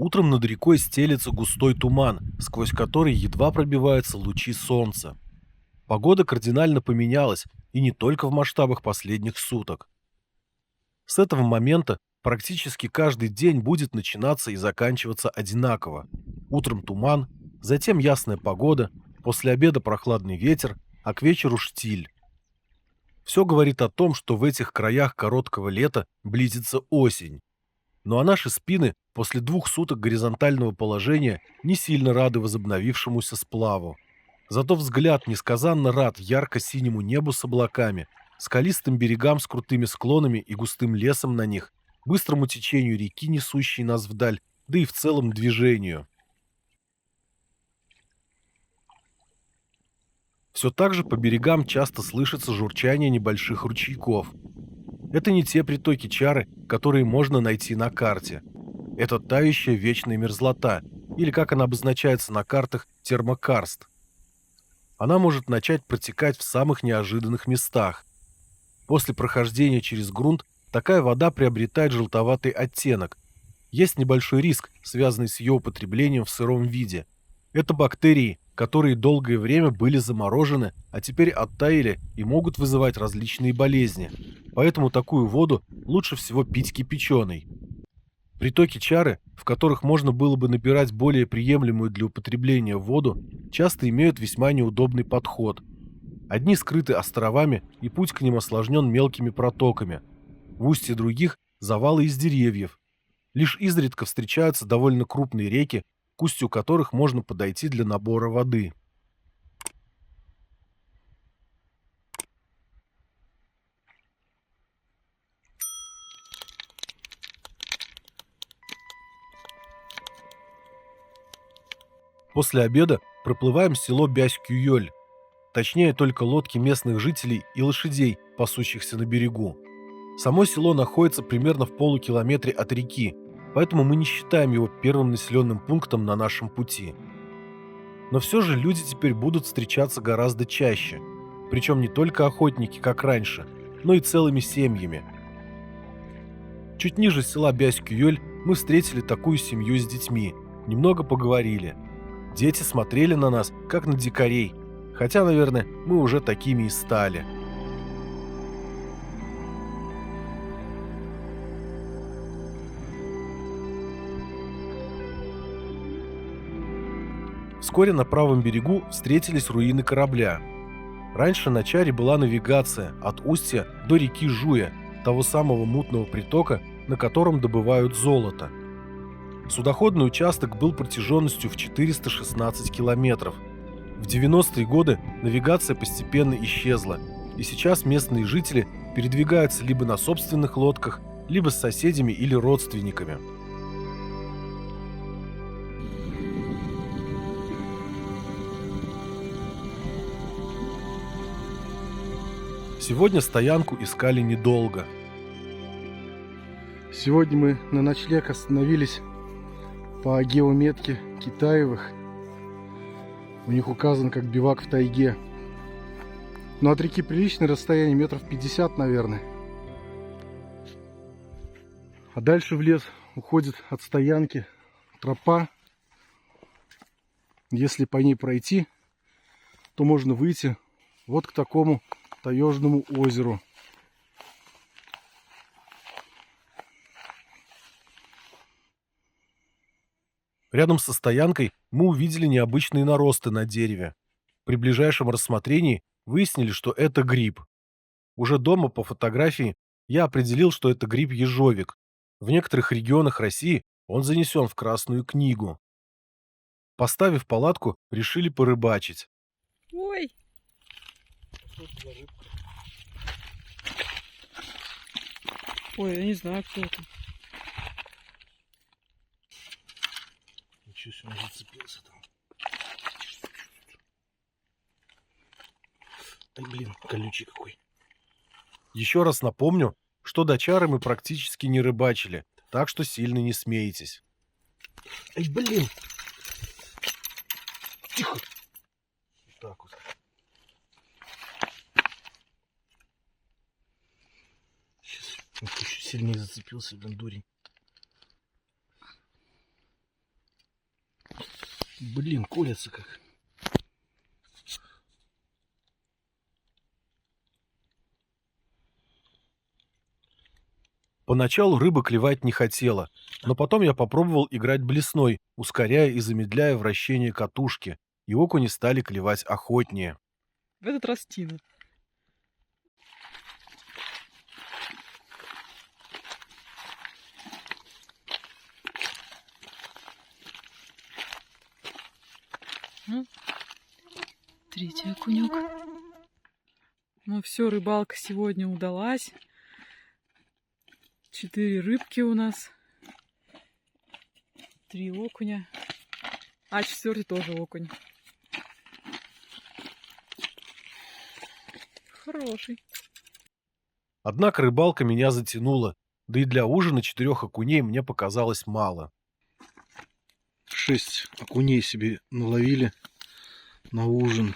Утром над рекой стелется густой туман, сквозь который едва пробиваются лучи солнца. Погода кардинально поменялась, и не только в масштабах последних суток. С этого момента практически каждый день будет начинаться и заканчиваться одинаково. Утром туман, затем ясная погода, после обеда прохладный ветер, а к вечеру штиль. Все говорит о том, что в этих краях короткого лета близится осень. Ну а наши спины после 2 суток горизонтального положения не сильно рады возобновившемуся сплаву. Зато взгляд несказанно рад ярко-синему небу с облаками, скалистым берегам с крутыми склонами и густым лесом на них, быстрому течению реки, несущей нас вдаль, да и в целом движению. Все так же по берегам часто слышится журчание небольших ручейков. Это не те притоки Чары, которые можно найти на карте. Это тающая вечная мерзлота, или как она обозначается на картах, термокарст. Она может начать протекать в самых неожиданных местах. После прохождения через грунт такая вода приобретает желтоватый оттенок. Есть небольшой риск, связанный с ее употреблением в сыром виде. Это бактерии, которые долгое время были заморожены, а теперь оттаяли и могут вызывать различные болезни. Поэтому такую воду лучше всего пить кипяченой. Притоки Чары, в которых можно было бы набирать более приемлемую для употребления воду, часто имеют весьма неудобный подход. Одни скрыты островами, и путь к ним осложнен мелкими протоками. В устье других – завалы из деревьев. Лишь изредка встречаются довольно крупные реки, к устью которых можно подойти для набора воды. После обеда проплываем село Бясь-Кюёль, точнее только лодки местных жителей и лошадей, пасущихся на берегу. Само село находится примерно в полукилометре от реки, поэтому мы не считаем его первым населенным пунктом на нашем пути. Но все же люди теперь будут встречаться гораздо чаще, причем не только охотники, как раньше, но и целыми семьями. Чуть ниже села Бясь-Кюёль мы встретили такую семью с детьми, немного поговорили. Дети смотрели на нас, как на дикарей, хотя, наверное, мы уже такими и стали. Вскоре на правом берегу встретились руины корабля. Раньше на Чаре была навигация от устья до реки Жуя, того самого мутного притока, на котором добывают золото. Судоходный участок был протяженностью в 416 километров. В 90-е годы навигация постепенно исчезла, и сейчас местные жители передвигаются либо на собственных лодках, либо с соседями или родственниками. Сегодня стоянку искали недолго. Сегодня мы на ночлег остановились по геометке Китаевых. У них указан как бивак в тайге. Но от реки приличное расстояние, метров 50, наверное. А дальше в лес уходит от стоянки тропа. Если по ней пройти, то можно выйти вот к такому таежному озеру. Рядом со стоянкой мы увидели необычные наросты на дереве. При ближайшем рассмотрении выяснили, что это гриб. Уже дома по фотографии я определил, что это гриб-ежовик. В некоторых регионах России он занесен в Красную книгу. Поставив палатку, решили порыбачить. Ой, ой, я не знаю, кто это. Ничего себе, он зацепился там. Ай, блин, колючий какой. Еще раз напомню, что до Чары мы практически не рыбачили, так что сильно не смейтесь. Ай, блин. Тихо. Вот так вот. Сейчас он еще сильнее зацепился, блин, дурень. Блин, колется как. Поначалу рыба клевать не хотела, но потом я попробовал играть блесной, ускоряя и замедляя вращение катушки, и окуни стали клевать охотнее. В этот раз Тина. Третий окунек. Ну все, рыбалка сегодня удалась. 4 рыбки у нас. 3 окуня. А 4-й тоже окунь. Хороший. Однако рыбалка меня затянула, да и для ужина 4 окуней мне показалось мало. 6 окуней себе наловили на ужин.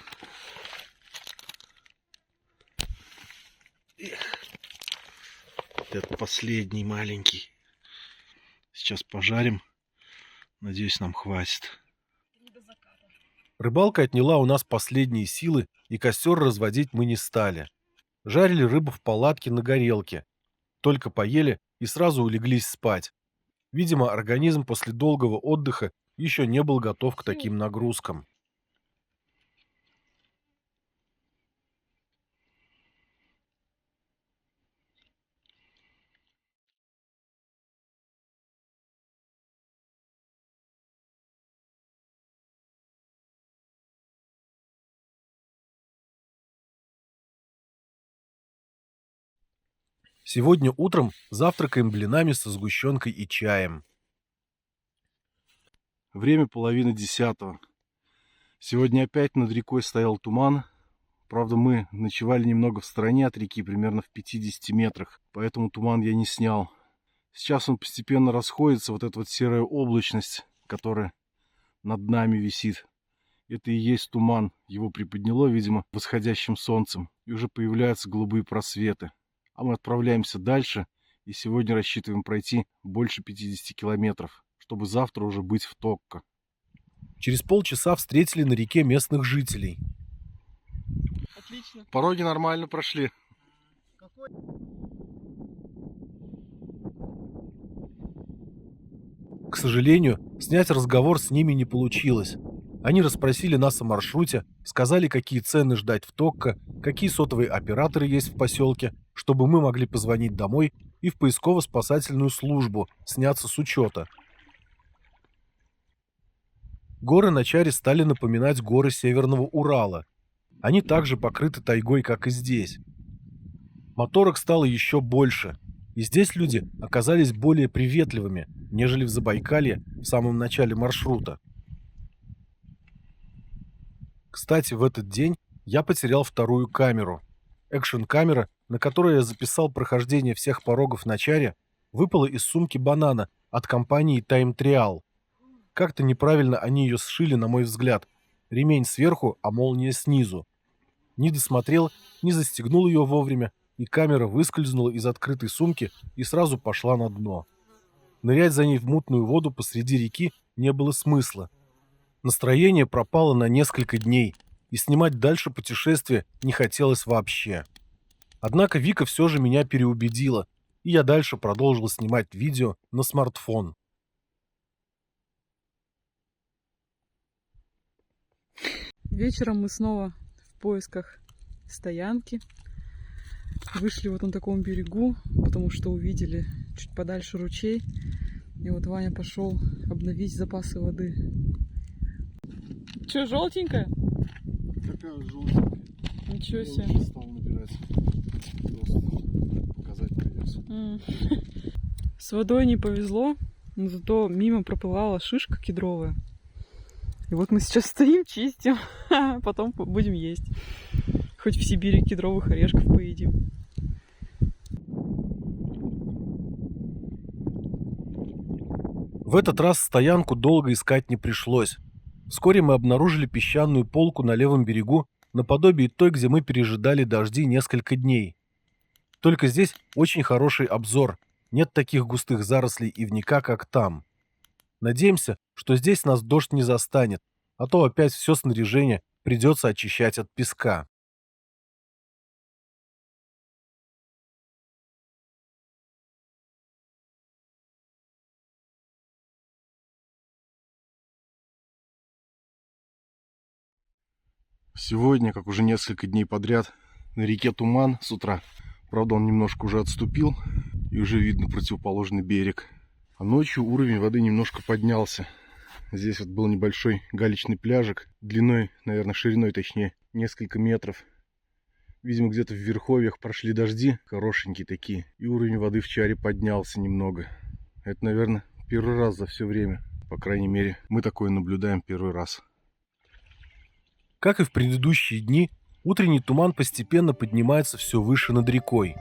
Вот это последний маленький. Сейчас пожарим. Надеюсь, нам хватит. Рыбалка отняла у нас последние силы, и костер разводить мы не стали. Жарили рыбу в палатке на горелке. Только поели и сразу улеглись спать. Видимо, организм после долгого отдыха еще не был готов к таким нагрузкам. Сегодня утром завтракаем блинами со сгущенкой и чаем. Время 9:30. Сегодня опять над рекой стоял туман. Правда, мы ночевали немного в стороне от реки, примерно в 50 метрах, поэтому туман я не снял. Сейчас он постепенно расходится, вот эта вот серая облачность, которая над нами висит. Это и есть туман. Его приподняло, видимо, восходящим солнцем, и уже появляются голубые просветы. А мы отправляемся дальше, и сегодня рассчитываем пройти больше 50 километров, чтобы завтра уже быть в Токко. Через полчаса встретили на реке местных жителей. Отлично. Пороги нормально прошли. К сожалению, снять разговор с ними не получилось. Они расспросили нас о маршруте, сказали, какие цены ждать в Токко, какие сотовые операторы есть в поселке, чтобы мы могли позвонить домой и в поисково-спасательную службу сняться с учета. Горы на Чаре стали напоминать горы Северного Урала. Они также покрыты тайгой, как и здесь. Моторок стало еще больше, и здесь люди оказались более приветливыми, нежели в Забайкалье в самом начале маршрута. Кстати, в этот день я потерял вторую камеру. Экшн-камера, на которой я записал прохождение всех порогов на Чаре, выпала из сумки банана от компании Time Trial. Как-то неправильно они ее сшили, на мой взгляд. Ремень сверху, а молния снизу. Не досмотрел, не застегнул ее вовремя, и камера выскользнула из открытой сумки и сразу пошла на дно. Нырять за ней в мутную воду посреди реки не было смысла. Настроение пропало на несколько дней, и снимать дальше путешествие не хотелось вообще. Однако Вика все же меня переубедила, и я дальше продолжил снимать видео на смартфон. Вечером мы снова в поисках стоянки. Вышли вот на таком берегу, потому что увидели чуть подальше ручей. И вот Ваня пошел обновить запасы воды. Че, желтенькая? Какая желтенькая. Ничего себе. Стал набирать. Просто показать придется. С водой не повезло, но зато мимо проплывала шишка кедровая. И вот мы сейчас стоим, чистим, потом будем есть. Хоть в Сибири кедровых орешков поедим. В этот раз стоянку долго искать не пришлось. Вскоре мы обнаружили песчаную полку на левом берегу, наподобие той, где мы пережидали дожди несколько дней. Только здесь очень хороший обзор, нет таких густых зарослей ивника, как там. Надеемся, что здесь нас дождь не застанет, а то опять все снаряжение придется очищать от песка. Сегодня, как уже несколько дней подряд, на реке туман с утра. Правда, он немножко уже отступил, и уже видно противоположный берег. А ночью уровень воды немножко поднялся. Здесь вот был небольшой галечный пляжик, длиной, наверное, шириной точнее, несколько метров. Видимо, где-то в верховьях прошли дожди, хорошенькие такие, и уровень воды в Чаре поднялся немного. Это, наверное, первый раз за все время. По крайней мере, мы такое наблюдаем первый раз. Как и в предыдущие дни, утренний туман постепенно поднимается все выше над рекой.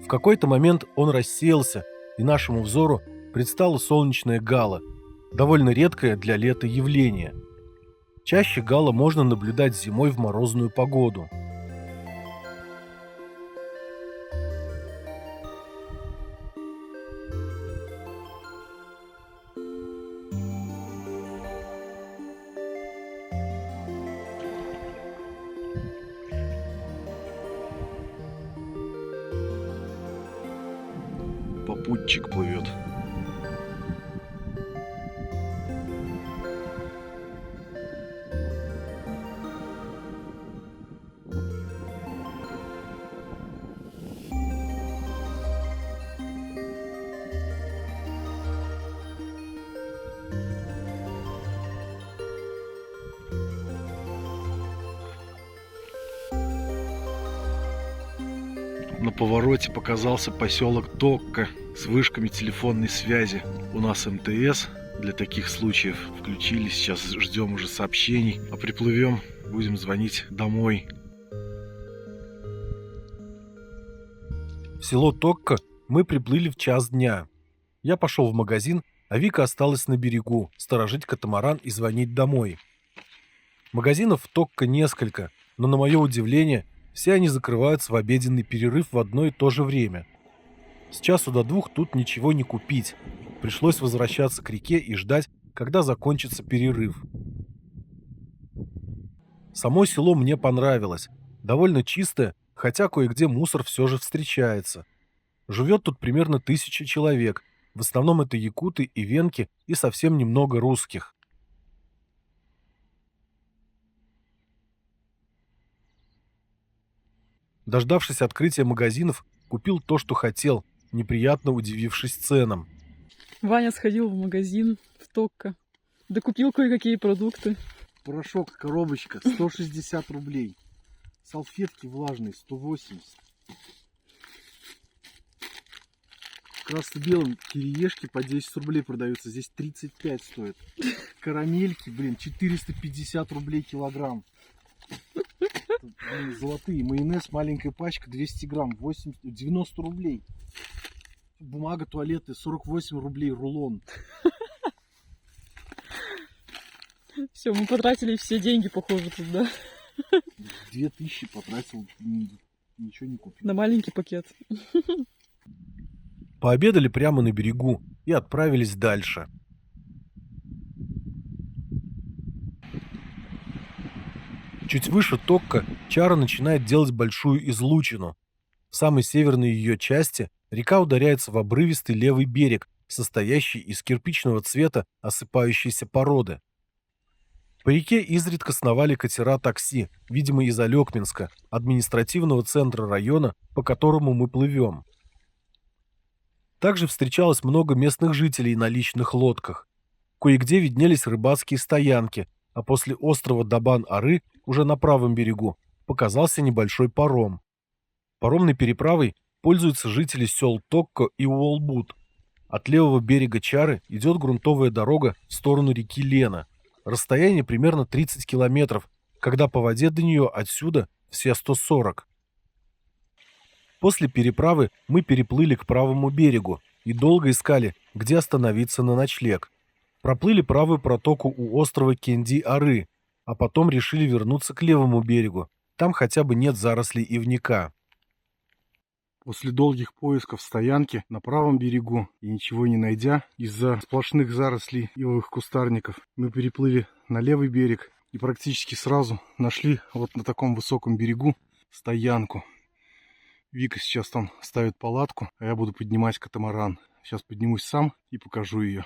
В какой-то момент он рассеялся, и нашему взору предстала солнечная гала, довольно редкое для лета явление. Чаще гала можно наблюдать зимой в морозную погоду. Попутчик плывет. На повороте показался поселок Токка с вышками телефонной связи. У нас МТС для таких случаев включили. Сейчас ждем уже сообщений. А приплывем, будем звонить домой. В село Токка мы приплыли в час дня. Я пошел в магазин, а Вика осталась на берегу, сторожить катамаран и звонить домой. Магазинов в Токка несколько, но на мое удивление, все они закрываются в обеденный перерыв в одно и то же время. С часу до двух тут ничего не купить. Пришлось возвращаться к реке и ждать, когда закончится перерыв. Само село мне понравилось. Довольно чистое, хотя кое-где мусор все же встречается. Живет тут примерно 1000 человек. В основном это якуты и венки и совсем немного русских. Дождавшись открытия магазинов, купил то, что хотел, неприятно удивившись ценам. Ваня сходил в магазин в Токко, докупил кое-какие продукты. Порошок, коробочка, 160 рублей. Салфетки влажные, 180. В красно-белом кириешки по 10 рублей продаются. Здесь 35 стоит. Карамельки, 450 рублей килограмм. Блин, золотые. Майонез, маленькая пачка, 200 грамм, 90 рублей. Бумага туалетная, 48 рублей рулон. Все, мы потратили все деньги, похоже, тут, да? 2000 потратил, ничего не купил. На маленький пакет. Пообедали прямо на берегу и отправились дальше. Чуть выше Токка Чара начинает делать большую излучину. В самой северной ее части река ударяется в обрывистый левый берег, состоящий из кирпичного цвета осыпающейся породы. По реке изредка сновали катера такси, видимо из Алекминска, административного центра района, по которому мы плывем. Также встречалось много местных жителей на личных лодках. Кое-где виднелись рыбацкие стоянки, а после острова Дабан-Ары, уже на правом берегу, показался небольшой паром. Паромной переправой пользуются жители сел Токко и Уолбут. От левого берега Чары идет грунтовая дорога в сторону реки Лена. Расстояние примерно 30 километров, когда по воде до нее отсюда все 140. После переправы мы переплыли к правому берегу и долго искали, где остановиться на ночлег. Проплыли правую протоку у острова Кенди-Ары, а потом решили вернуться к левому берегу. Там хотя бы нет зарослей ивника. После долгих поисков стоянки на правом берегу и ничего не найдя из-за сплошных зарослей ивовых кустарников, мы переплыли на левый берег и практически сразу нашли вот на таком высоком берегу стоянку. Вика сейчас там ставит палатку, а я буду поднимать катамаран. Сейчас поднимусь сам и покажу ее.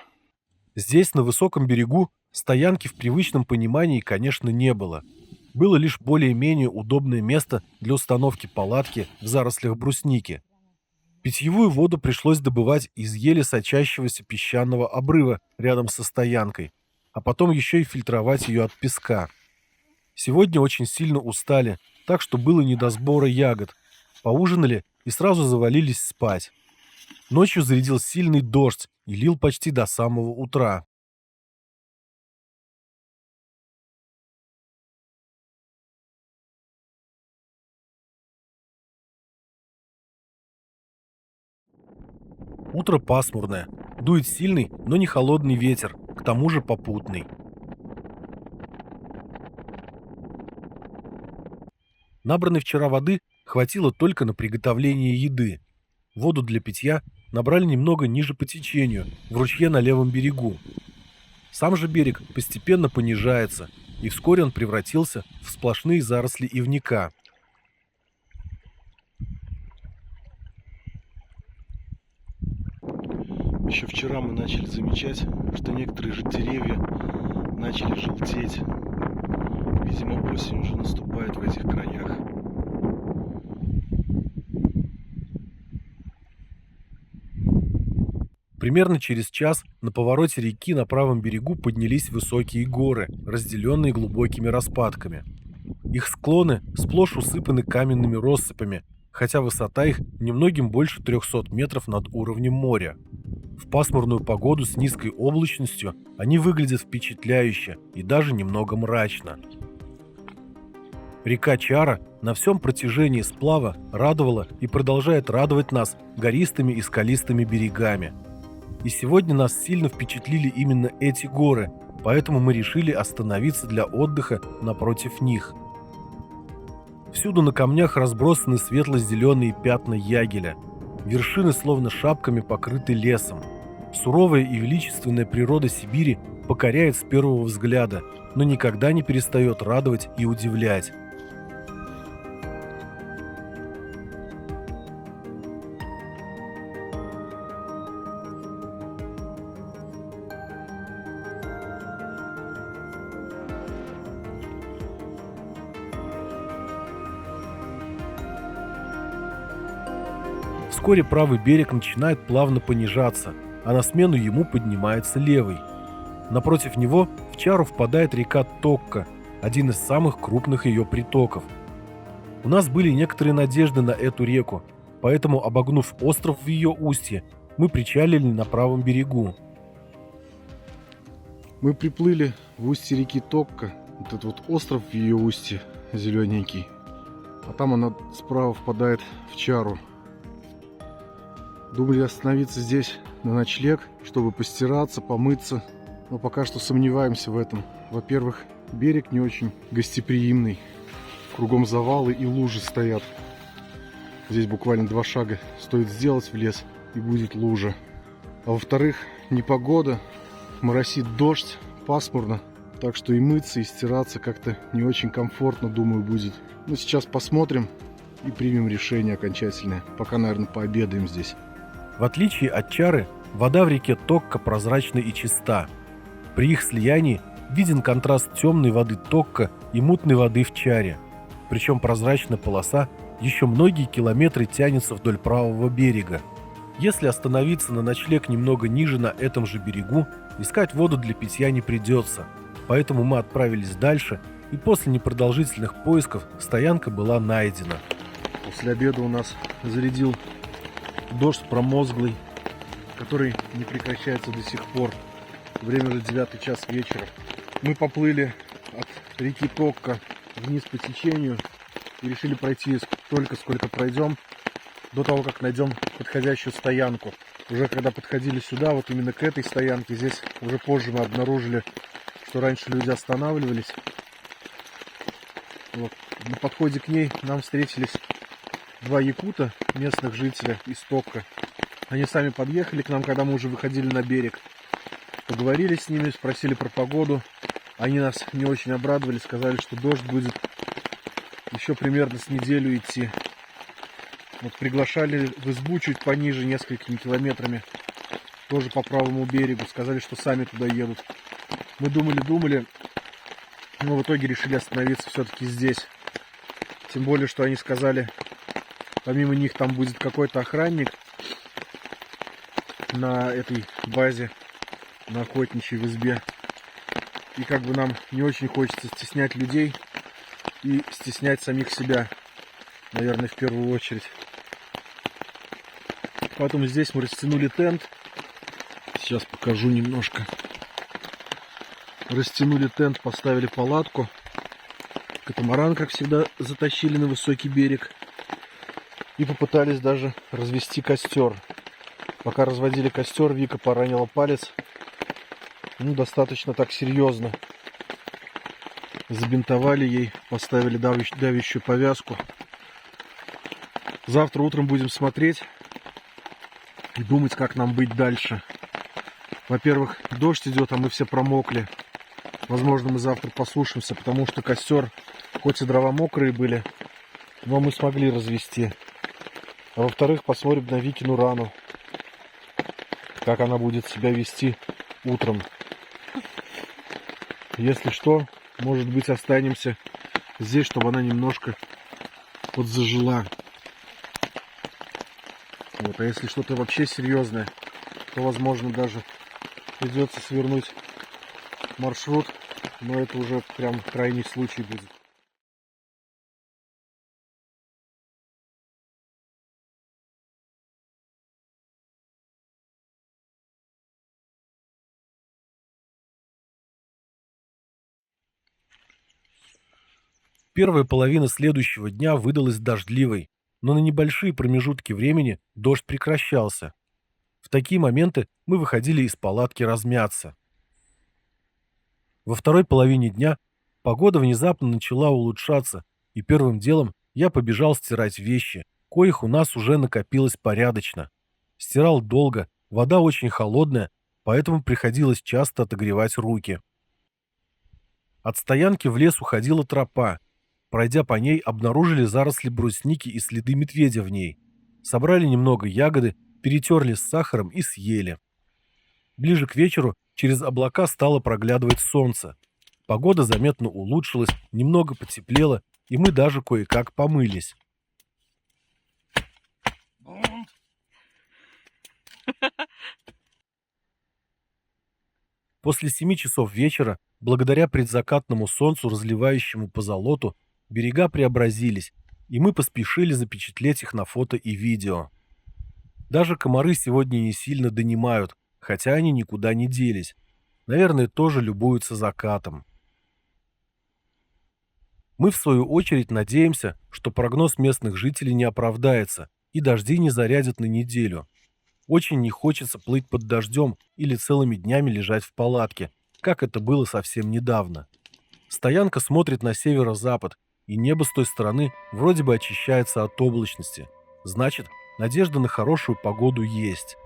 Здесь, на высоком берегу, стоянки в привычном понимании, конечно, не было. Было лишь более-менее удобное место для установки палатки в зарослях брусники. Питьевую воду пришлось добывать из еле сочащегося песчаного обрыва рядом со стоянкой, а потом еще и фильтровать ее от песка. Сегодня очень сильно устали, так что было не до сбора ягод. Поужинали и сразу завалились спать. Ночью зарядил сильный дождь и лил почти до самого утра. Утро пасмурное, дует сильный, но не холодный ветер, к тому же попутный. Набранной вчера воды хватило только на приготовление еды. Воду для питья набрали немного ниже по течению, в ручье на левом берегу. Сам же берег постепенно понижается, и вскоре он превратился в сплошные заросли ивника. Еще вчера мы начали замечать, что некоторые же деревья начали желтеть. Видимо, осень уже наступает в этих краях. Примерно через час на повороте реки на правом берегу поднялись высокие горы, разделенные глубокими распадками. Их склоны сплошь усыпаны каменными россыпями, хотя высота их немногим больше 300 метров над уровнем моря. В пасмурную погоду с низкой облачностью они выглядят впечатляюще и даже немного мрачно. Река Чара на всем протяжении сплава радовала и продолжает радовать нас гористыми и скалистыми берегами. И сегодня нас сильно впечатлили именно эти горы, поэтому мы решили остановиться для отдыха напротив них. Всюду на камнях разбросаны светло-зеленые пятна ягеля. Вершины словно шапками покрыты лесом. Суровая и величественная природа Сибири покоряет с первого взгляда, но никогда не перестает радовать и удивлять. Вскоре правый берег начинает плавно понижаться, а на смену ему поднимается левый. Напротив него в Чару впадает река Токка, один из самых крупных ее притоков. У нас были некоторые надежды на эту реку, поэтому, обогнув остров в ее устье, мы причалили на правом берегу. Мы приплыли в устье реки Токка, вот этот вот остров в ее устье зелененький, а там она справа впадает в Чару. Думали остановиться здесь на ночлег, чтобы постираться, помыться, но пока что сомневаемся в этом. Во-первых, берег не очень гостеприимный, кругом завалы и лужи стоят. Здесь буквально 2 шага стоит сделать в лес, и будет лужа. А во-вторых, непогода, моросит дождь, пасмурно, так что и мыться, и стираться как-то не очень комфортно, думаю, будет. Но сейчас посмотрим и примем решение окончательное. Пока, наверное, пообедаем здесь. В отличие от Чары, вода в реке Токка прозрачна и чиста. При их слиянии виден контраст темной воды Токка и мутной воды в Чаре. Причем прозрачная полоса еще многие километры тянется вдоль правого берега. Если остановиться на ночлег немного ниже на этом же берегу, искать воду для питья не придется. Поэтому мы отправились дальше, и после непродолжительных поисков стоянка была найдена. После обеда у нас зарядил дождь промозглый, который не прекращается до сих пор. Время уже 9 час вечера. Мы поплыли от реки Токка вниз по течению и решили пройти столько, сколько пройдем, до того, как найдем подходящую стоянку. Уже когда подходили сюда, вот именно к этой стоянке, здесь уже позже мы обнаружили, что раньше люди останавливались. Вот. На подходе к ней нам встретились два якута, местных жителей из Токка. Они сами подъехали к нам, когда мы уже выходили на берег. Поговорили с ними, спросили про погоду. Они нас не очень обрадовали, сказали, что дождь будет еще примерно с неделю идти. Вот приглашали в избу чуть пониже, несколькими километрами, тоже по правому берегу. Сказали, что сами туда едут. Мы думали, но в итоге решили остановиться все-таки здесь. Тем более, что они сказали, помимо них там будет какой-то охранник на этой базе, на охотничьей в избе. И как бы нам не очень хочется стеснять людей и стеснять самих себя, наверное, в первую очередь. Потом здесь мы растянули тент. Сейчас покажу немножко. Растянули тент, поставили палатку. Катамаран, как всегда, затащили на высокий берег. И попытались даже развести костер. Пока разводили костер, Вика поранила палец. Ну, достаточно так серьезно. Забинтовали ей, поставили давящую повязку. Завтра утром будем смотреть и думать, как нам быть дальше. Во-первых, дождь идет, а мы все промокли. Возможно, мы завтра послушаемся, потому что костер, хоть и дрова мокрые были, но мы смогли развести. А во-вторых, посмотрим на Викину рану, как она будет себя вести утром. Если что, может быть, останемся здесь, чтобы она немножко подзажила. Вот. А если что-то вообще серьезное, то, возможно, даже придется свернуть маршрут, но это уже прям крайний случай будет. Первая половина следующего дня выдалась дождливой, но на небольшие промежутки времени дождь прекращался. В такие моменты мы выходили из палатки размяться. Во второй половине дня погода внезапно начала улучшаться, и первым делом я побежал стирать вещи, коих у нас уже накопилось порядочно. Стирал долго, вода очень холодная, поэтому приходилось часто отогревать руки. От стоянки в лес уходила тропа. Пройдя по ней, обнаружили заросли брусники и следы медведя в ней. Собрали немного ягоды, перетерли с сахаром и съели. Ближе к вечеру через облака стало проглядывать солнце. Погода заметно улучшилась, немного потеплело, и мы даже кое-как помылись. После 7 часов вечера, благодаря предзакатному солнцу, разливающему по золоту, берега преобразились, и мы поспешили запечатлеть их на фото и видео. Даже комары сегодня не сильно донимают, хотя они никуда не делись. Наверное, тоже любуются закатом. Мы, в свою очередь, надеемся, что прогноз местных жителей не оправдается, и дожди не зарядят на неделю. Очень не хочется плыть под дождем или целыми днями лежать в палатке, как это было совсем недавно. Стоянка смотрит на северо-запад, и небо с той стороны вроде бы очищается от облачности. Значит, надежда на хорошую погоду есть.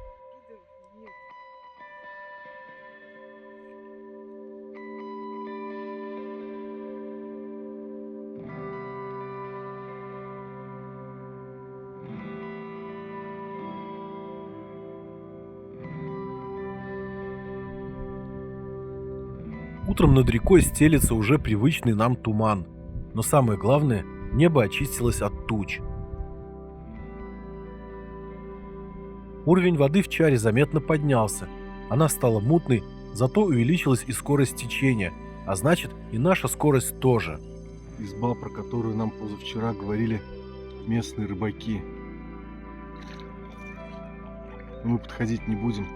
Утром над рекой стелется уже привычный нам туман. Но самое главное, небо очистилось от туч. Уровень воды в Чаре заметно поднялся. Она стала мутной, зато увеличилась и скорость течения, а значит и наша скорость тоже. Изба, про которую нам позавчера говорили местные рыбаки. Но мы подходить не будем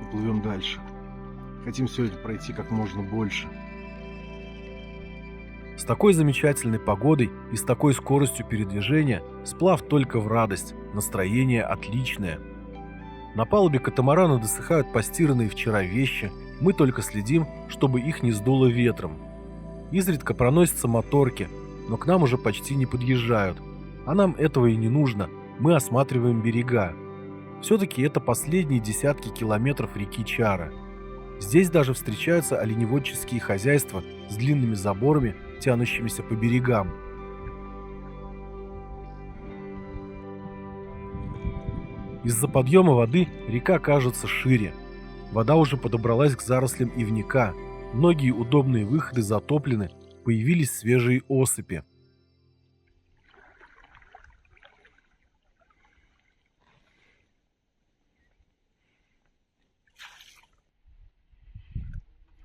и плывем дальше. Хотим сегодня пройти как можно больше. С такой замечательной погодой и с такой скоростью передвижения сплав только в радость, настроение отличное. На палубе катамарана досыхают постиранные вчера вещи, мы только следим, чтобы их не сдуло ветром. Изредка проносятся моторки, но к нам уже почти не подъезжают. А нам этого и не нужно, мы осматриваем берега. Все-таки это последние десятки километров реки Чара. Здесь даже встречаются оленеводческие хозяйства с длинными заборами, тянущимися по берегам. Из-за подъема воды река кажется шире. Вода уже подобралась к зарослям ивника. Многие удобные выходы затоплены, появились свежие осыпи.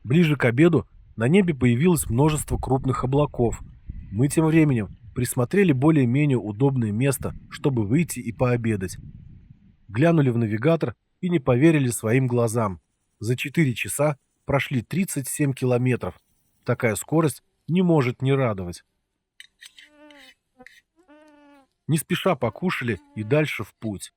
Ближе к обеду на небе появилось множество крупных облаков. Мы тем временем присмотрели более-менее удобное место, чтобы выйти и пообедать. Глянули в навигатор и не поверили своим глазам. За 4 часа прошли 37 километров. Такая скорость не может не радовать. Не спеша покушали и дальше в путь.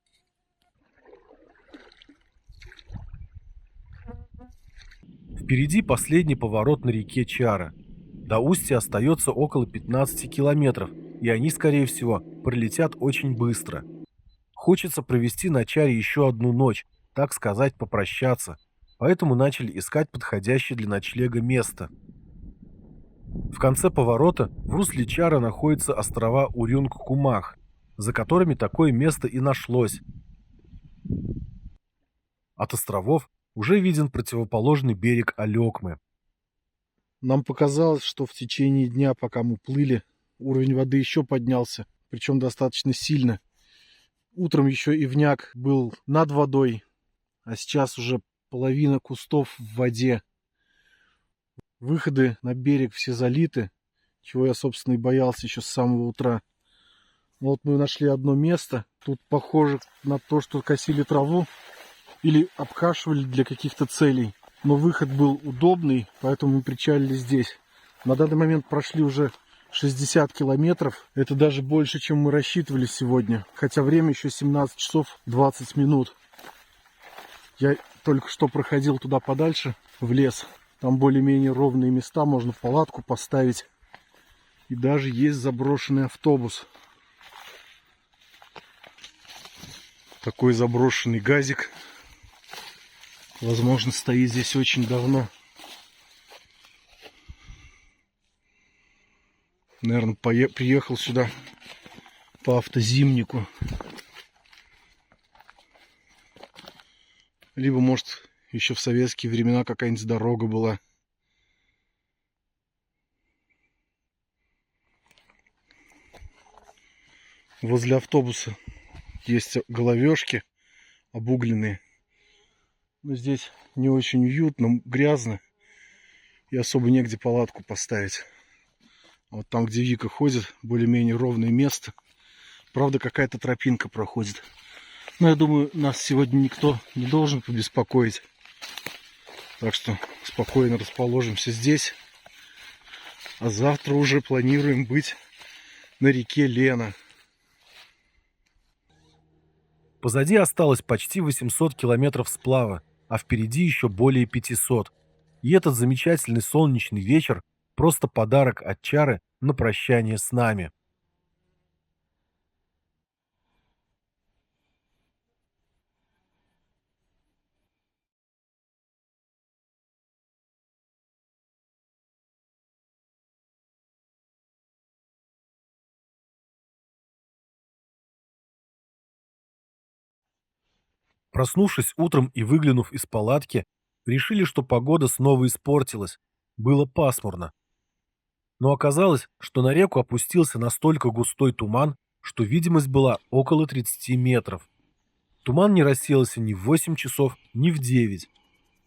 Впереди последний поворот на реке Чара. До устья остается около 15 километров, и они, скорее всего, пролетят очень быстро. Хочется провести на Чаре еще одну ночь, так сказать, попрощаться, поэтому начали искать подходящее для ночлега место. В конце поворота в русле Чара находятся острова Урюнг-Кумах, за которыми такое место и нашлось. От островов уже виден противоположный берег Алекмы. Нам показалось, что в течение дня, пока мы плыли, уровень воды еще поднялся, причем достаточно сильно. Утром еще ивняк был над водой, а сейчас уже половина кустов в воде. Выходы на берег все залиты, чего я, собственно, и боялся еще с самого утра. Но вот мы нашли одно место. Тут похоже на то, что косили траву или обкашивали для каких-то целей. Но выход был удобный, поэтому мы причалили здесь. На данный момент прошли уже 60 километров. Это даже больше, чем мы рассчитывали сегодня. Хотя время еще 17 часов 20 минут. Я только что проходил туда подальше, в лес. Там более-менее ровные места, можно палатку поставить. И даже есть заброшенный автобус. Такой заброшенный газик. Возможно, стоит здесь очень давно. Наверное, приехал сюда по автозимнику. Либо, может, еще в советские времена какая-нибудь дорога была. Возле автобуса есть головешки обугленные. Но здесь не очень уютно, грязно. И особо негде палатку поставить. А вот там, где Вика ходит, более-менее ровное место. Правда, какая-то тропинка проходит. Но я думаю, нас сегодня никто не должен побеспокоить. Так что спокойно расположимся здесь. А завтра уже планируем быть на реке Лена. Позади осталось почти 800 километров сплава, а впереди еще более 500. И этот замечательный солнечный вечер – просто подарок от Чары на прощание с нами. Проснувшись утром и выглянув из палатки, решили, что погода снова испортилась. Было пасмурно. Но оказалось, что на реку опустился настолько густой туман, что видимость была около 30 метров. Туман не рассеялся ни в 8 часов, ни в 9.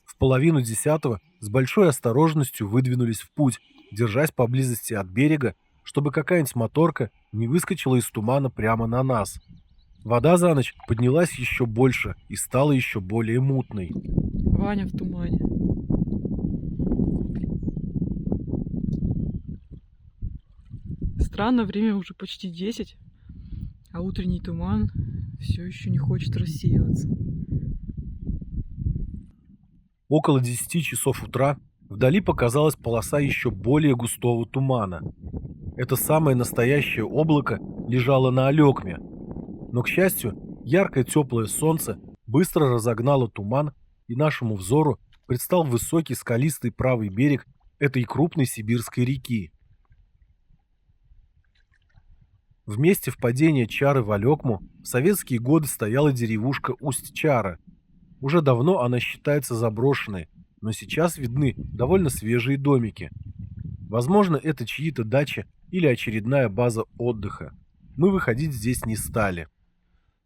В половину 10 с большой осторожностью выдвинулись в путь, держась поблизости от берега, чтобы какая-нибудь моторка не выскочила из тумана прямо на нас. Вода за ночь поднялась еще больше и стала еще более мутной. Ваня в тумане. Странно, время уже почти 10, а утренний туман все еще не хочет рассеиваться. Около 10 часов утра вдали показалась полоса еще более густого тумана. Это самое настоящее облако лежало на Алекме. Но, к счастью, яркое теплое солнце быстро разогнало туман, и нашему взору предстал высокий скалистый правый берег этой крупной сибирской реки. В месте впадения Чары в Алекму в советские годы стояла деревушка Усть-Чара. Уже давно она считается заброшенной, но сейчас видны довольно свежие домики. Возможно, это чьи-то дачи или очередная база отдыха. Мы выходить здесь не стали.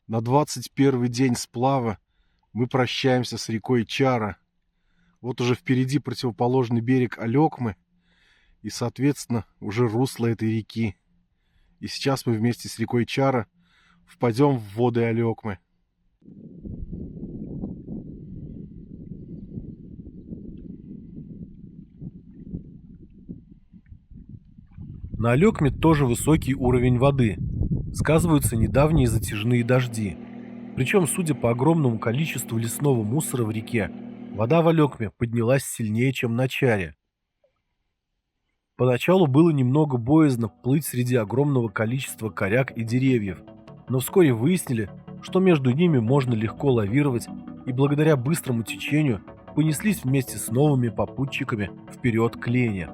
На 21-й день сплава мы прощаемся с рекой Чара. Вот уже впереди противоположный берег Алекмы и, соответственно, уже русло этой реки. И сейчас мы вместе с рекой Чара впадем в воды Алекмы. На Алекме тоже высокий уровень воды. Сказываются недавние затяжные дожди. Причем, судя по огромному количеству лесного мусора в реке, вода в Алекме поднялась сильнее, чем на Чаре. Поначалу было немного боязно плыть среди огромного количества коряг и деревьев, но вскоре выяснили, что между ними можно легко лавировать, и благодаря быстрому течению понеслись вместе с новыми попутчиками вперед к Лене.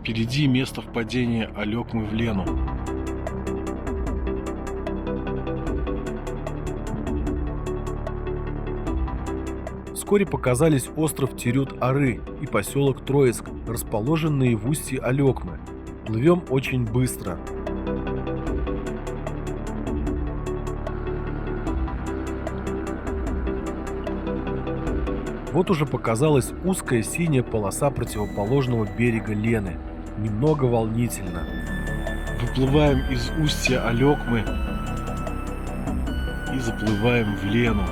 Впереди место впадения Алекмы в Лену. Вскоре показались остров Терют-Ары и поселок Троицк, расположенные в устье Алекмы. Плывем очень быстро. Вот уже показалась узкая синяя полоса противоположного берега Лены. Немного волнительно. Выплываем из устья Алекмы и заплываем в Лену.